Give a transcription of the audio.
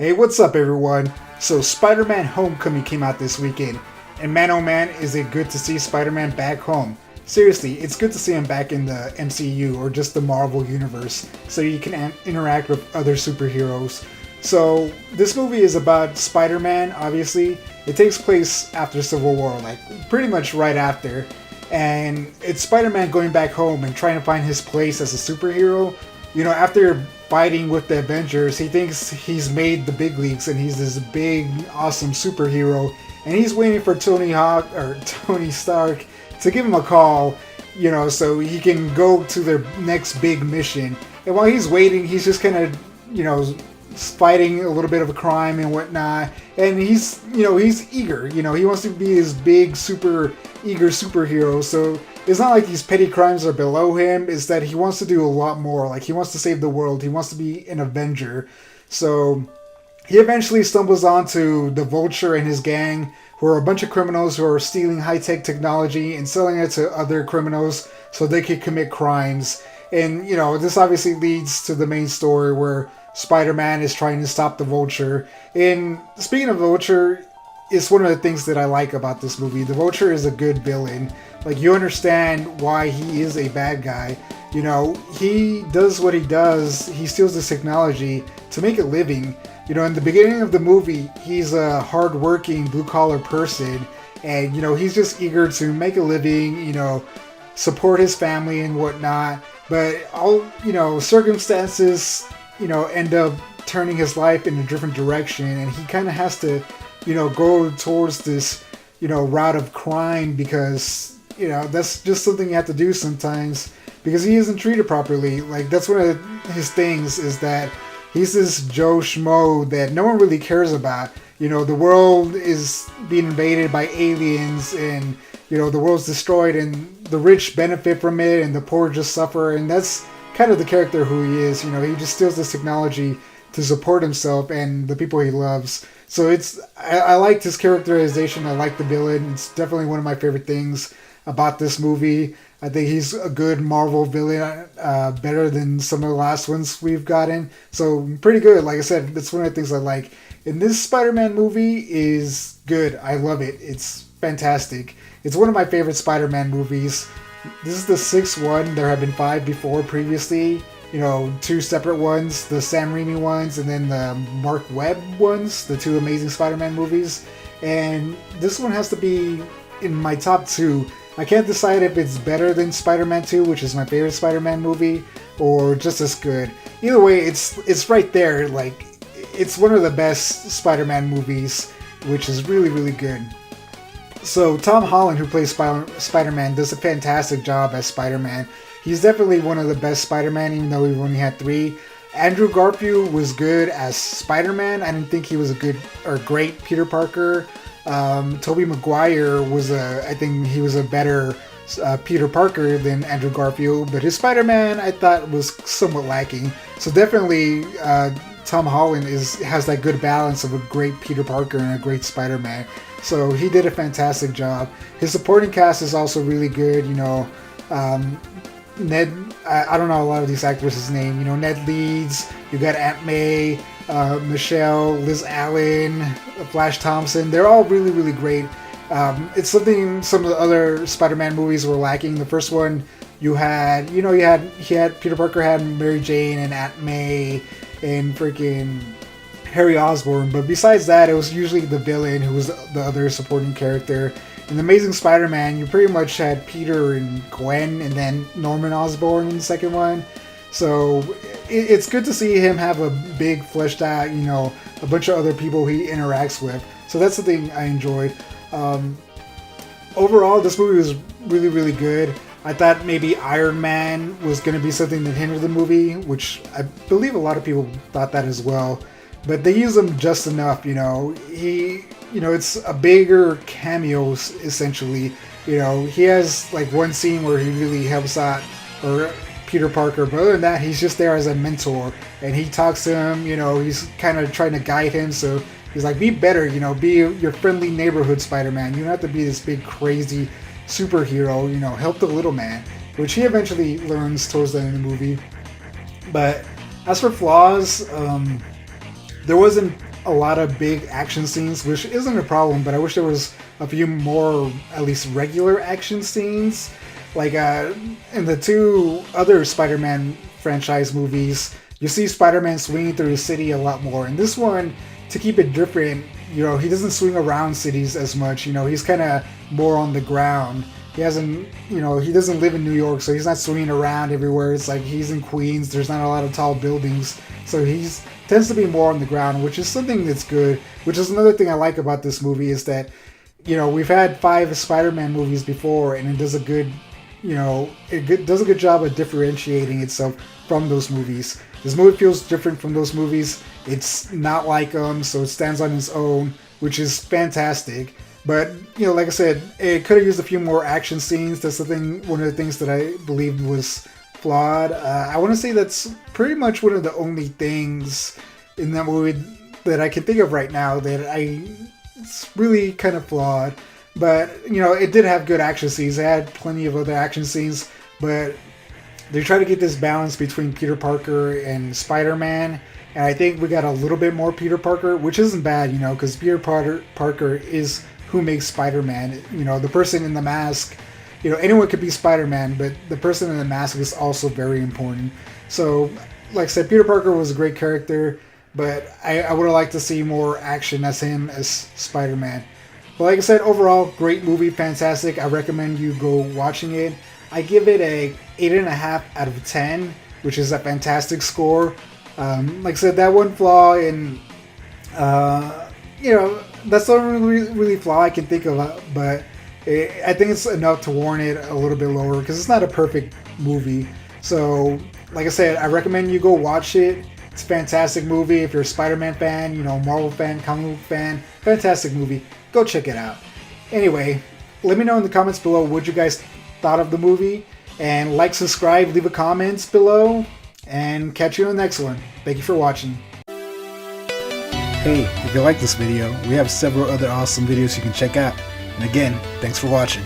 Hey, what's up, everyone? So, Spider-Man Homecoming came out this weekend, and man, oh man, is it good to see Spider-Man back home. Seriously, it's good to see him back in the MCU or just the Marvel Universe, so you can interact with other superheroes. So, this movie is about Spider-Man, obviously. It takes place after Civil War, like pretty much right after. And it's Spider-Man going back home and trying to find his place as a superhero. You know, after fighting with the Avengers, he thinks he's made the big leagues and he's this big, awesome superhero. And he's waiting for Tony Stark to give him a call, you know, so he can go to their next big mission. And while he's waiting, he's just kind of, you know, fighting a little bit of a crime and whatnot. And he's eager. You know, he wants to be this big, super eager superhero. So it's not like these petty crimes are below him. It's that he wants to do a lot more. Like, he wants to save the world. He wants to be an Avenger. So he eventually stumbles onto the Vulture and his gang, who are a bunch of criminals who are stealing high-tech technology and selling it to other criminals so they can commit crimes. And, you know, this obviously leads to the main story where Spider-Man is trying to stop the Vulture. And speaking of Vulture, it's one of the things that I like about this movie. The Vulture is a good villain. Like, you understand why he is a bad guy. You know, he does what he does. He steals this technology to make a living. You know, in the beginning of the movie, he's a hard-working, blue-collar person. And, you know, he's just eager to make a living, you know, support his family and whatnot. But all, you know, circumstances, you know, end up turning his life in a different direction. And he kind of has to, you know, go towards this, you know, route of crime because, you know, that's just something you have to do sometimes because he isn't treated properly. Like, that's one of his things is that he's this Joe Schmo that no one really cares about. You know, the world is being invaded by aliens and, you know, the world's destroyed and the rich benefit from it and the poor just suffer. And that's kind of the character who he is. You know, he just steals this technology to support himself and the people he loves. So I liked his characterization. I like the villain. It's definitely one of my favorite things about this movie. I think he's a good Marvel villain, better than some of the last ones we've gotten. So pretty good. Like I said, that's one of the things I like. And this Spider-Man movie is good. I love it. It's fantastic. It's one of my favorite Spider-Man movies. This is the sixth one. There have been 5 before previously. You know, 2 separate ones, the Sam Raimi ones, and then the Mark Webb ones, the 2 Amazing Spider-Man movies. And this one has to be in my top 2. I can't decide if it's better than Spider-Man 2, which is my favorite Spider-Man movie, or just as good. Either way, it's right there. Like, it's one of the best Spider-Man movies, which is really, really good. So Tom Holland, who plays Spider-Man, does a fantastic job as Spider-Man. He's definitely one of the best Spider-Man, even though we've only had 3. Andrew Garfield was good as Spider-Man. I didn't think he was a good or great Peter Parker. Tobey Maguire I think he was a better Peter Parker than Andrew Garfield, but his Spider-Man I thought was somewhat lacking. So definitely Tom Holland has that good balance of a great Peter Parker and a great Spider-Man. So he did a fantastic job. His supporting cast is also really good. You know, Ned, I don't know a lot of these actors' name. You know, Ned Leeds, you got Aunt May, Michelle, Liz Allen, Flash Thompson. They're all really, really great. It's something some of the other Spider-Man movies were lacking. The first one, he had Peter Parker had Mary Jane and Aunt May and freaking Harry Osborn. But besides that, it was usually the villain who was the other supporting character. In The Amazing Spider-Man, you pretty much had Peter and Gwen and then Norman Osborn in the second one. So it's good to see him have a big fleshed out, you know, a bunch of other people he interacts with. So that's the thing I enjoyed. Overall, this movie was really, really good. I thought maybe Iron Man was going to be something that hindered the movie, which I believe a lot of people thought that as well. But they use him just enough, you know. It's a bigger cameo, essentially. You know, he has like one scene where he really helps out Peter Parker, but other than that, he's just there as a mentor. And he talks to him, you know, he's kind of trying to guide him. So he's like, be better, you know, be your friendly neighborhood Spider-Man. You don't have to be this big, crazy superhero, you know, help the little man. Which he eventually learns towards the end of the movie. But as for flaws, there wasn't a lot of big action scenes, which isn't a problem, but I wish there was a few more, at least regular action scenes. Like in the two other Spider-Man franchise movies, you see Spider-Man swinging through the city a lot more. In this one, to keep it different, you know, he doesn't swing around cities as much. You know, he's kind of more on the ground. He hasn't, you know, he doesn't live in New York, so he's not swinging around everywhere. It's like he's in Queens. There's not a lot of tall buildings, so he's tends to be more on the ground, which is something that's good. Which is another thing I like about this movie is that, you know, we've had 5 Spider-Man movies before, and it does a good, you know, does a good job of differentiating itself from those movies. This movie feels different from those movies. It's not like them, so it stands on its own, which is fantastic. But, you know, like I said, it could have used a few more action scenes. That's one of the things that I believed was flawed. I want to say that's pretty much one of the only things in that movie that I can think of right now that it's really kind of flawed. But, you know, it did have good action scenes. It had plenty of other action scenes, but they try to get this balance between Peter Parker and Spider-Man. And I think we got a little bit more Peter Parker, which isn't bad, you know, because Peter Parker is who makes Spider-Man. You know, the person in the mask, you know, anyone could be Spider-Man, but the person in the mask is also very important. So, like I said, Peter Parker was a great character, but I would have liked to see more action as him as Spider-Man. But like I said, overall, great movie, fantastic. I recommend you go watching it. I give it a 8.5 out of 10, which is a fantastic score. Like I said, that one flaw in, you know, that's the only really flaw I can think of, but I think it's enough to warrant it a little bit lower because it's not a perfect movie. So, like I said, I recommend you go watch it. It's a fantastic movie. If you're a Spider-Man fan, you know, Marvel fan, comic book fan, fantastic movie. Go check it out. Anyway, let me know in the comments below what you guys thought of the movie. And like, subscribe, leave a comment below, and catch you in the next one. Thank you for watching. Hey, if you like this video, we have several other awesome videos you can check out. And again, thanks for watching.